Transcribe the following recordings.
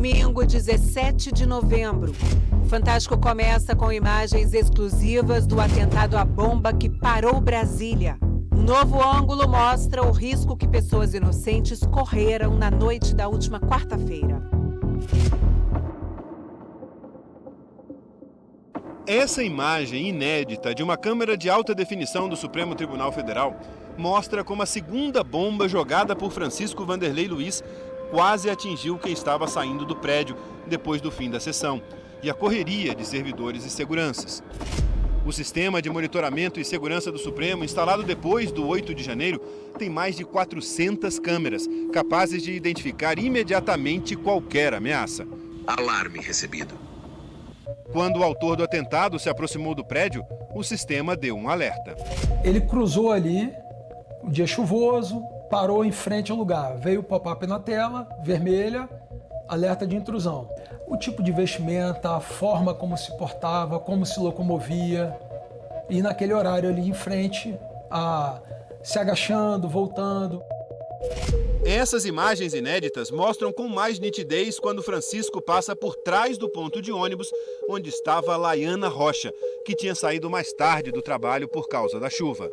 Domingo, 17 de novembro. O Fantástico começa com imagens exclusivas do atentado à bomba que parou Brasília. Um novo ângulo mostra o risco que pessoas inocentes correram na noite da última quarta-feira. Essa imagem inédita de uma câmera de alta definição do Supremo Tribunal Federal mostra como a segunda bomba jogada por Francisco Wanderlei Luiz quase atingiu quem estava saindo do prédio depois do fim da sessão e a correria de servidores e seguranças. O sistema de monitoramento e segurança do Supremo, instalado depois do 8 de janeiro, tem mais de 400 câmeras, capazes de identificar imediatamente qualquer ameaça. Alarme recebido. Quando o autor do atentado se aproximou do prédio, o sistema deu um alerta. Ele cruzou ali, um dia chuvoso, parou em frente ao lugar. Veio o pop-up na tela, vermelha, alerta de intrusão. O tipo de vestimenta, a forma como se portava, como se locomovia. E naquele horário ali em frente, se agachando, voltando. Essas imagens inéditas mostram com mais nitidez quando Francisco passa por trás do ponto de ônibus onde estava Laiana Rocha, que tinha saído mais tarde do trabalho por causa da chuva.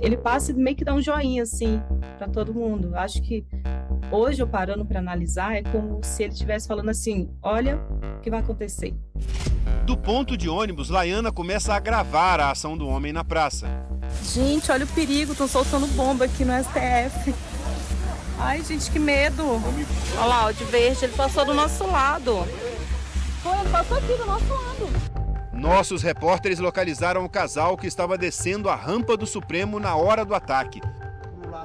Ele passa e meio que dá um joinha assim para todo mundo. Acho que hoje, eu parando para analisar, é como se ele estivesse falando assim: olha o que vai acontecer. Do ponto de ônibus, Laiana começa a gravar a ação do homem na praça. Gente, olha o perigo, estão soltando bomba aqui no STF. Ai, gente, que medo. Olha lá, o de verde, ele passou do nosso lado. Foi, ele passou aqui do nosso lado. Nossos repórteres localizaram o casal que estava descendo a rampa do Supremo na hora do ataque.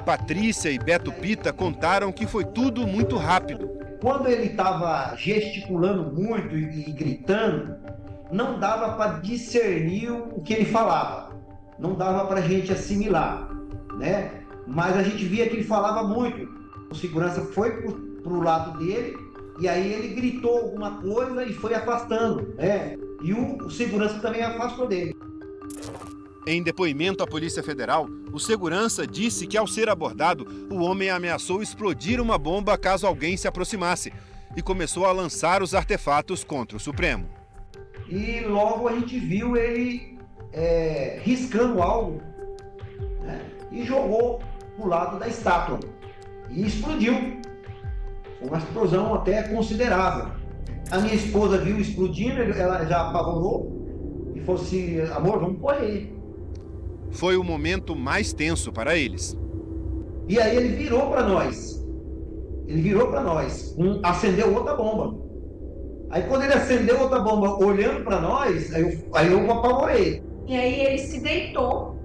Patrícia e Beto Pita contaram que foi tudo muito rápido. Quando ele estava gesticulando muito e gritando, não dava para discernir o que ele falava. Não dava para a gente assimilar, né? Mas a gente via que ele falava muito. O segurança foi para o lado dele e aí ele gritou alguma coisa e foi afastando, né? E o segurança também afastou dele. Em depoimento à Polícia Federal, o segurança disse que, ao ser abordado, o homem ameaçou explodir uma bomba caso alguém se aproximasse e começou a lançar os artefatos contra o Supremo. E logo a gente viu ele riscando algo, né? E jogou pro lado da estátua e explodiu. Foi uma explosão até considerável. A minha esposa viu explodindo, ela já apavorou e falou assim: amor, vamos correr. Foi o momento mais tenso para eles. E aí ele virou para nós. Acendeu outra bomba. Aí quando ele acendeu outra bomba olhando para nós, aí eu apavorei. E aí ele se deitou.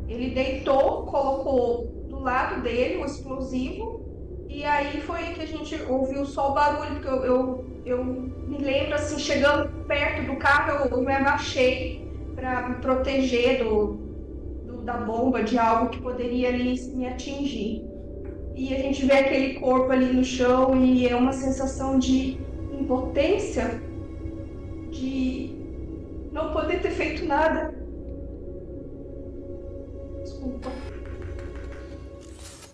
Ele deitou, colocou do lado dele o explosivo. E aí foi que a gente ouviu só o barulho, porque eu me lembro assim, chegando perto do carro, eu me agachei para me proteger da bomba, de algo que poderia ali me atingir. E a gente vê aquele corpo ali no chão e é uma sensação de impotência, de não poder ter feito nada. Desculpa.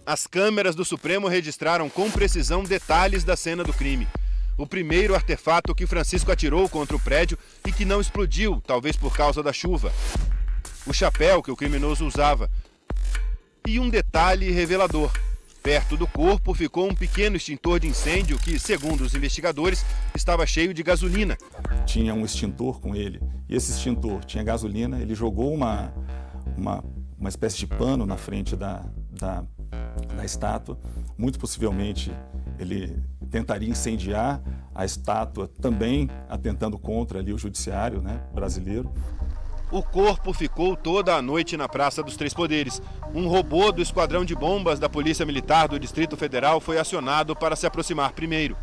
As câmeras do Supremo registraram com precisão detalhes da cena do crime. O primeiro artefato que Francisco atirou contra o prédio e que não explodiu, talvez por causa da chuva. O chapéu que o criminoso usava. E um detalhe revelador. Perto do corpo ficou um pequeno extintor de incêndio que, segundo os investigadores, estava cheio de gasolina. Tinha um extintor com ele e esse extintor tinha gasolina. Ele jogou uma espécie de pano na frente da estátua. Muito possivelmente ele tentaria incendiar a estátua, também atentando contra ali o judiciário, né, brasileiro. O corpo ficou toda a noite na Praça dos Três Poderes. Um robô do Esquadrão de Bombas da Polícia Militar do Distrito Federal foi acionado para se aproximar primeiro.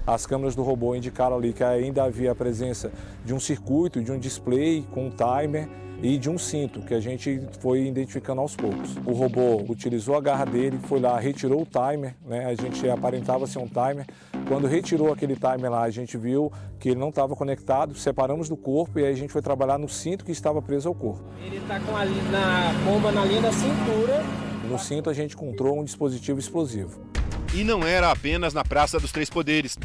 As câmeras do robô indicaram ali que ainda havia a presença de um circuito, de um display com um timer e de um cinto, que a gente foi identificando aos poucos. O robô utilizou a garra dele, foi lá, retirou o timer, né? A gente aparentava ser um timer. Quando retirou aquele timer lá, a gente viu que ele não estava conectado, separamos do corpo e aí a gente foi trabalhar no cinto que estava preso ao corpo. Ele está com a bomba na linha da cintura. No cinto a gente encontrou um dispositivo explosivo. E não era apenas na Praça dos Três Poderes.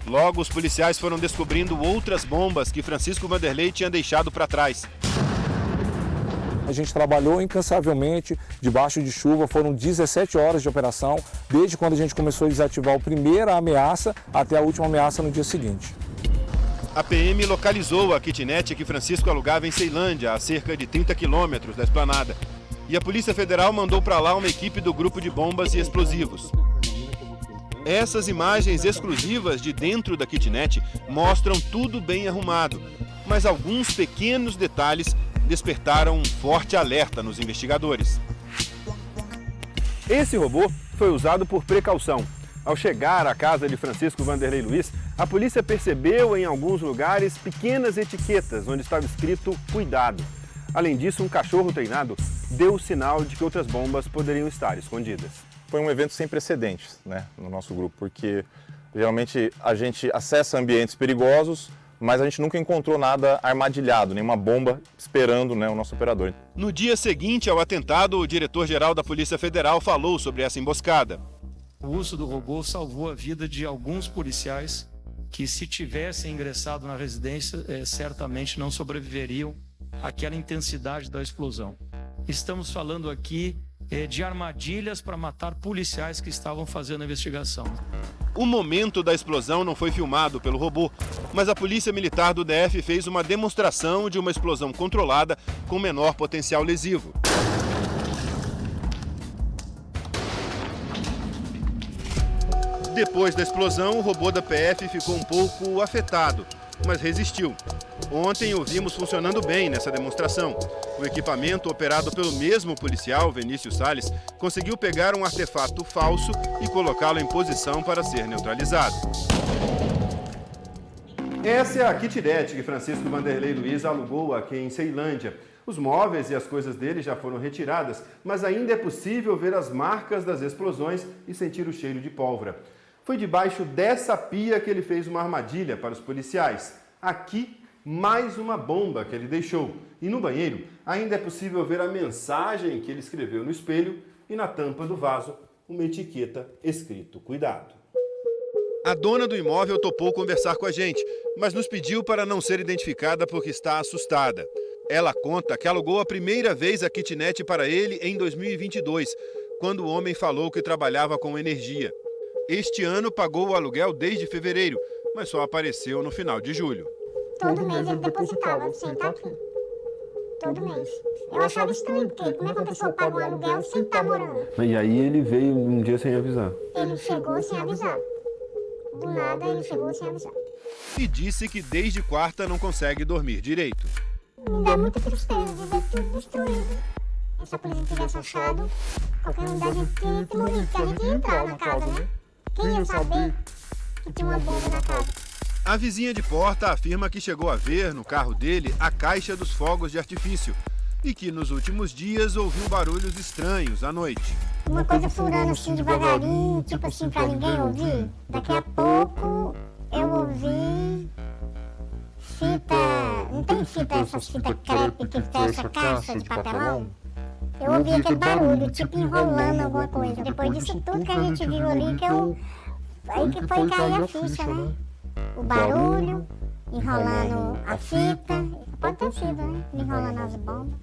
Logo, os policiais foram descobrindo outras bombas que Francisco Vanderlei tinha deixado para trás. A gente trabalhou incansavelmente, debaixo de chuva, foram 17 horas de operação, desde quando a gente começou a desativar a primeira ameaça até a última ameaça no dia seguinte. A PM localizou a kitnet que Francisco alugava em Ceilândia, a cerca de 30 quilômetros da esplanada. E a Polícia Federal mandou para lá uma equipe do Grupo de Bombas e Explosivos. Essas imagens exclusivas de dentro da kitnet mostram tudo bem arrumado, mas alguns pequenos detalhes despertaram um forte alerta nos investigadores. Esse robô foi usado por precaução. Ao chegar à casa de Francisco Vanderlei Luiz, a polícia percebeu em alguns lugares pequenas etiquetas onde estava escrito "Cuidado". Além disso, um cachorro treinado deu o sinal de que outras bombas poderiam estar escondidas. Foi um evento sem precedentes, né, no nosso grupo, porque geralmente a gente acessa ambientes perigosos, mas a gente nunca encontrou nada armadilhado, nenhuma bomba esperando, né, o nosso operador. No dia seguinte ao atentado, o diretor-geral da Polícia Federal falou sobre essa emboscada. O uso do robô salvou a vida de alguns policiais que, se tivessem ingressado na residência, certamente não sobreviveriam àquela intensidade da explosão. Estamos falando aqui de armadilhas para matar policiais que estavam fazendo a investigação. O momento da explosão não foi filmado pelo robô, mas a Polícia Militar do DF fez uma demonstração de uma explosão controlada com menor potencial lesivo. Depois da explosão, o robô da PF ficou um pouco afetado, mas resistiu. Ontem o vimos funcionando bem nessa demonstração. O equipamento, operado pelo mesmo policial, Vinícius Salles, conseguiu pegar um artefato falso e colocá-lo em posição para ser neutralizado. Essa é a kitnet que Francisco Vanderlei Luiz alugou aqui em Ceilândia. Os móveis e as coisas dele já foram retiradas, mas ainda é possível ver as marcas das explosões e sentir o cheiro de pólvora. Foi debaixo dessa pia que ele fez uma armadilha para os policiais. Aqui, mais uma bomba que ele deixou. E no banheiro, ainda é possível ver a mensagem que ele escreveu no espelho e na tampa do vaso, uma etiqueta escrito "Cuidado". A dona do imóvel topou conversar com a gente, mas nos pediu para não ser identificada porque está assustada. Ela conta que alugou a primeira vez a kitnet para ele em 2022, quando o homem falou que trabalhava com energia. Este ano pagou o aluguel desde fevereiro, mas só apareceu no final de julho. Todo mês ele depositava, sem estar aqui. Todo mês. Eu achava estranho, porque como é que uma pessoa paga um aluguel sem estar morando? E aí ele veio um dia sem avisar? Ele chegou sem avisar. Do nada ele chegou sem avisar. E disse que desde quarta não consegue dormir direito. Me dá muita tristeza de ver tudo destruído. Se a polícia tivesse achado, qualquer um da gente tinha que morrer, porque a gente ia entrar na casa, né? Quem ia saber que tinha uma bomba na casa? A vizinha de porta afirma que chegou a ver no carro dele a caixa dos fogos de artifício e que nos últimos dias ouviu barulhos estranhos à noite. Uma coisa furando assim devagarinho, tipo assim, pra ninguém ouvir. Daqui a pouco eu ouvi fita, não tem fita, essas fitas crepe que fecha caixa de papelão? Eu ouvi aquele barulho, tipo enrolando alguma coisa. Depois disso tudo que a gente viu ali, aí que foi cair a ficha, né? O barulho, enrolando a fita, pode ter sido, né? Enrolando as bombas.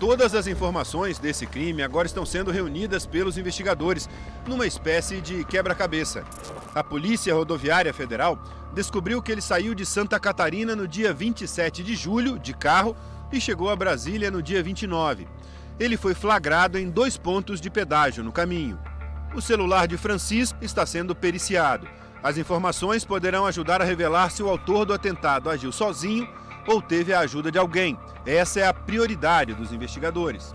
Todas as informações desse crime agora estão sendo reunidas pelos investigadores numa espécie de quebra-cabeça. A Polícia Rodoviária Federal descobriu que ele saiu de Santa Catarina no dia 27 de julho, de carro, e chegou a Brasília no dia 29. Ele foi flagrado em 2 pontos de pedágio no caminho. O celular de Francisco está sendo periciado. As informações poderão ajudar a revelar se o autor do atentado agiu sozinho ou teve a ajuda de alguém. Essa é a prioridade dos investigadores.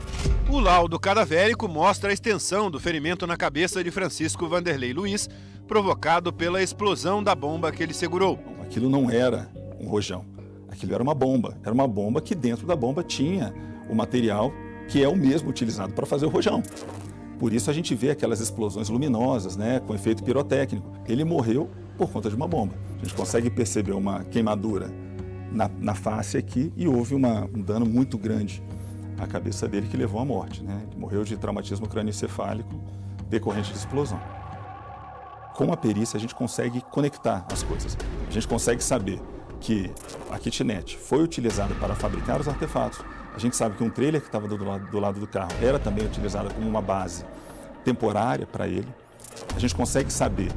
O laudo cadavérico mostra a extensão do ferimento na cabeça de Francisco Vanderlei Luiz, provocado pela explosão da bomba que ele segurou. Aquilo não era um rojão, aquilo era uma bomba. Era uma bomba que dentro da bomba tinha o material que é o mesmo utilizado para fazer o rojão. Por isso a gente vê aquelas explosões luminosas, né, com efeito pirotécnico. Ele morreu por conta de uma bomba. A gente consegue perceber uma queimadura na face aqui e houve um dano muito grande à cabeça dele que levou à morte, né? Ele morreu de traumatismo crânioencefálico decorrente de explosão. com a perícia, a gente consegue conectar as coisas. A gente consegue saber que a kitnet foi utilizada para fabricar os artefatos. A gente sabe que um trailer que estava do lado do carro era também utilizado como uma base temporária para ele. A gente consegue saber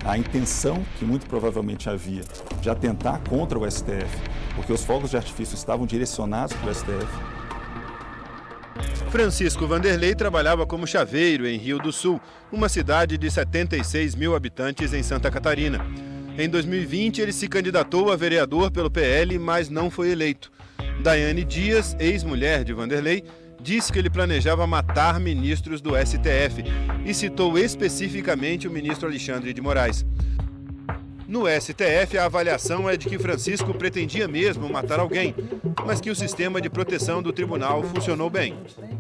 a intenção que muito provavelmente havia de atentar contra o STF, porque os fogos de artifício estavam direcionados para o STF. Francisco Vanderlei trabalhava como chaveiro em Rio do Sul, uma cidade de 76 mil habitantes em Santa Catarina. Em 2020, ele se candidatou a vereador pelo PL, mas não foi eleito. Daiane Dias, ex-mulher de Vanderlei, disse que ele planejava matar ministros do STF e citou especificamente o ministro Alexandre de Moraes. No STF, a avaliação é de que Francisco pretendia mesmo matar alguém, mas que o sistema de proteção do tribunal funcionou bem.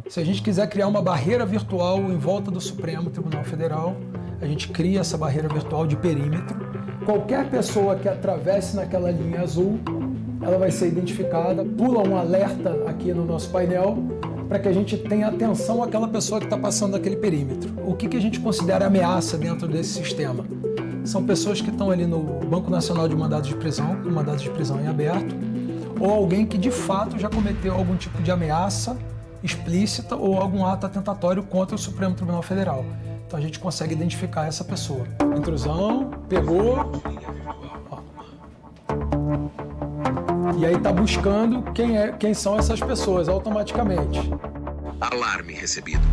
Se a gente quiser criar uma barreira virtual em volta do Supremo Tribunal Federal, a gente cria essa barreira virtual de perímetro. Qualquer pessoa que atravesse naquela linha azul, ela vai ser identificada, pula um alerta aqui no nosso painel, para que a gente tenha atenção àquela pessoa que está passando daquele perímetro. O que a gente considera ameaça dentro desse sistema? São pessoas que estão ali no Banco Nacional de Mandados de Prisão, com mandados de prisão em aberto, ou alguém que de fato já cometeu algum tipo de ameaça explícita ou algum ato atentatório contra o Supremo Tribunal Federal. Então a gente consegue identificar essa pessoa. Intrusão, pegou, e aí está buscando quem são essas pessoas automaticamente. Alarme recebido.